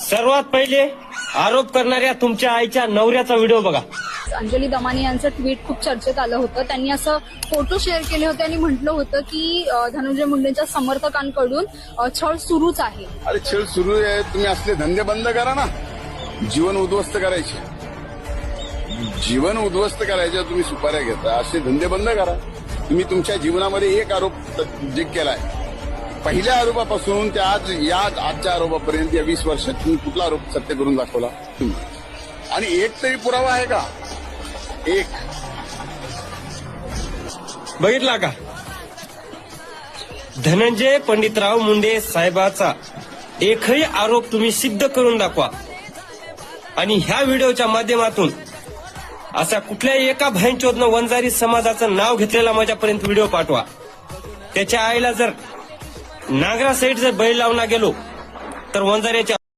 सर्वात पहिले आरोप करणाऱ्या तुमच्या आईच्या नवऱ्याचा व्हिडिओ बघा. अंजली दमानी यांचं ट्विट खूप चर्चेत आलं होतं. त्यांनी असं फोटो शेअर केले होते आणि म्हटलं होतं की धनंजय मुंडेंच्या समर्थकांकडून छळ सुरूच आहे. अरे छळ सुरू आहे, तुम्ही असले धंदे बंद करा ना. जीवन उद्ध्वस्त करायचे, जीवन उद्ध्वस्त करायचे तुम्ही सुपाऱ्या घेता, असे धंदे बंद करा. तुम्ही तुमच्या जीवनामध्ये एक आरोप जे केलाय, पहिल्या आरोपापासून ते आजच्या आरोपापर्यंत या 20 वर्षात तुम्ही कुठला आरोप सत्य करून दाखवला तुम्ही? आणि एक तरी पुरावा आहे का? एक बघितला का? धनंजय पंडितराव मुंडे साहेबाचा एकही आरोप तुम्ही सिद्ध करून दाखवा. आणि ह्या व्हिडिओच्या माध्यमातून अशा कुठल्याही एका भाईंचोदनं वंजारी समाजाचं नाव घेतलेला माझ्यापर्यंत व्हिडिओ पाठवा. त्याच्या आईला जर नागरा साईड जर बैल लावला गेलो तर वंजाऱ्याच्या